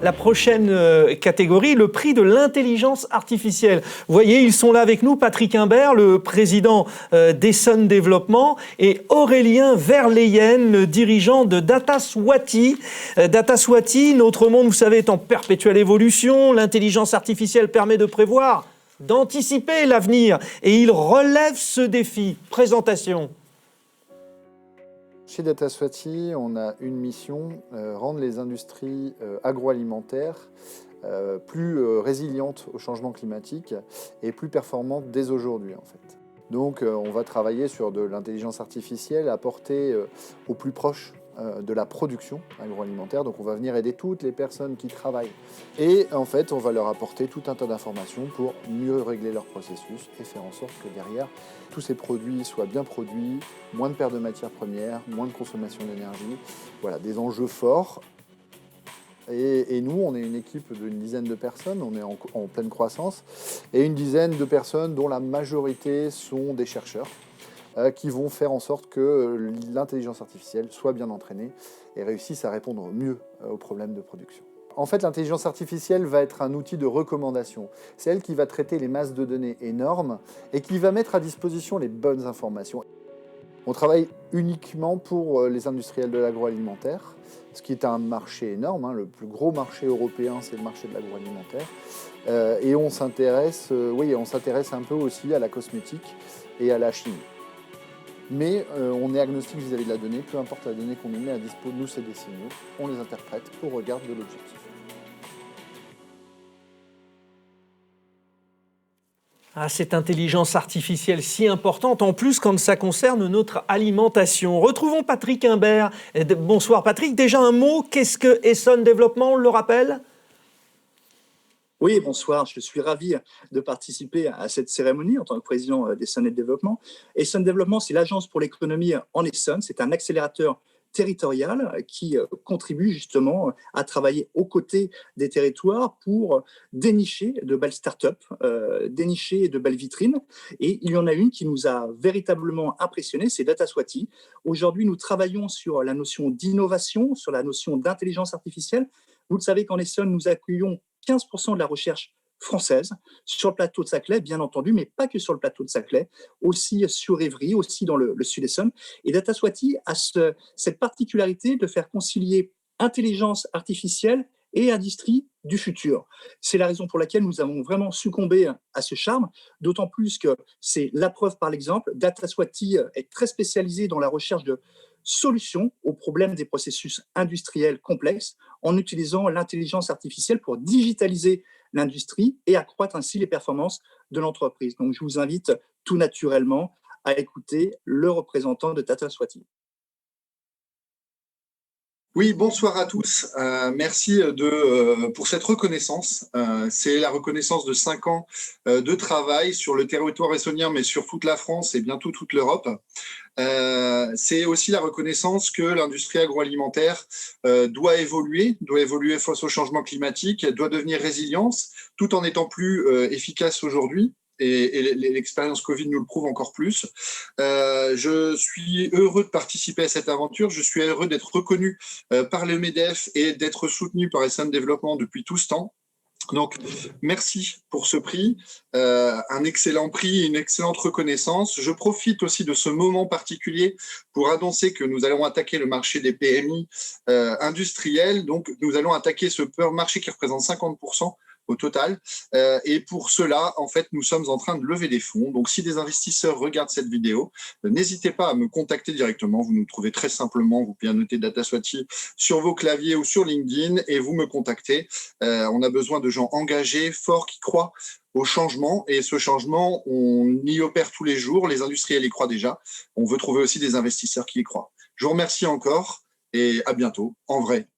La prochaine catégorie, le prix de l'intelligence artificielle. Vous voyez, ils sont là avec nous, Patrick Imbert, le président d'Essonne Développement, et Aurélien Verleyen, le dirigeant de Dataswati. Dataswati, notre monde, vous savez, est en perpétuelle évolution. L'intelligence artificielle permet de prévoir, d'anticiper l'avenir, et il relève ce défi. Présentation. Chez Dataswati, on a une mission, rendre les industries agroalimentaires plus résilientes au changement climatique et plus performantes dès aujourd'hui en fait. Donc on va travailler sur de l'intelligence artificielle apportée au plus proche de la production agroalimentaire. Donc on va venir aider toutes les personnes qui travaillent. Et en fait, on va leur apporter tout un tas d'informations pour mieux régler leur processus et faire en sorte que derrière, tous ces produits soient bien produits, moins de perte de matières premières, moins de consommation d'énergie. Voilà, des enjeux forts. Et nous, on est une équipe d'une dizaine de personnes, on est en pleine croissance, et une dizaine de personnes dont la majorité sont des chercheurs, qui vont faire en sorte que l'intelligence artificielle soit bien entraînée et réussisse à répondre mieux aux problèmes de production. En fait, l'intelligence artificielle va être un outil de recommandation. C'est elle qui va traiter les masses de données énormes et qui va mettre à disposition les bonnes informations. On travaille uniquement pour les industriels de l'agroalimentaire, ce qui est un marché énorme. Le plus gros marché européen, c'est le marché de l'agroalimentaire. Et on s'intéresse un peu aussi à la cosmétique et à la chimie. Mais on est agnostique vis-à-vis de la donnée, peu importe la donnée qu'on nous met à dispo, nous c'est des signaux, on les interprète au regard de l'objectif. Ah, cette intelligence artificielle si importante, en plus quand ça concerne notre alimentation. Retrouvons Patrick Imbert. Bonsoir Patrick, déjà un mot, qu'est-ce que Essonne Développement, on le rappelle ? Oui, bonsoir. Je suis ravi de participer à cette cérémonie en tant que président d'Essonne Développement. Essonne Développement, c'est l'agence pour l'économie en Essonne. C'est un accélérateur territorial qui contribue justement à travailler aux côtés des territoires pour dénicher de belles startups, dénicher de belles vitrines. Et il y en a une qui nous a véritablement impressionnés, c'est Dataswati. Aujourd'hui, nous travaillons sur la notion d'innovation, sur la notion d'intelligence artificielle. Vous le savez qu'en Essonne, nous accueillons 15% de la recherche française sur le plateau de Saclay, bien entendu, mais pas que sur le plateau de Saclay, aussi sur Évry, aussi dans le sud Essonne. Et Dataswati a cette particularité de faire concilier intelligence artificielle et industrie du futur. C'est la raison pour laquelle nous avons vraiment succombé à ce charme, d'autant plus que c'est la preuve par l'exemple. Dataswati est très spécialisé dans la recherche de solutions aux problèmes des processus industriels complexes en utilisant l'intelligence artificielle pour digitaliser l'industrie et accroître ainsi les performances de l'entreprise. Donc, je vous invite tout naturellement à écouter le représentant de Dataswati. Oui, bonsoir à tous. Merci pour cette reconnaissance. C'est la reconnaissance de 5 ans de travail sur le territoire essonnien, mais sur toute la France et bientôt toute l'Europe. C'est aussi la reconnaissance que l'industrie agroalimentaire doit évoluer face au changement climatique, doit devenir résiliente, tout en étant plus efficace aujourd'hui. Et l'expérience Covid nous le prouve encore plus. Je suis heureux de participer à cette aventure. Je suis heureux d'être reconnu par le MEDEF et d'être soutenu par Essonne Développement depuis tout ce temps. Donc, merci pour ce prix, un excellent prix, une excellente reconnaissance. Je profite aussi de ce moment particulier pour annoncer que nous allons attaquer le marché des PMI industriels. Donc, nous allons attaquer ce marché qui représente 50% au total. Et pour cela, en fait, nous sommes en train de lever des fonds. Donc, si des investisseurs regardent cette vidéo, n'hésitez pas à me contacter directement. Vous nous trouvez très simplement. Vous pouvez noter Dataswati sur vos claviers ou sur LinkedIn et vous me contactez. On a besoin de gens engagés, forts, qui croient au changement. Et ce changement, on y opère tous les jours. Les industriels y croient déjà. On veut trouver aussi des investisseurs qui y croient. Je vous remercie encore et à bientôt, en vrai.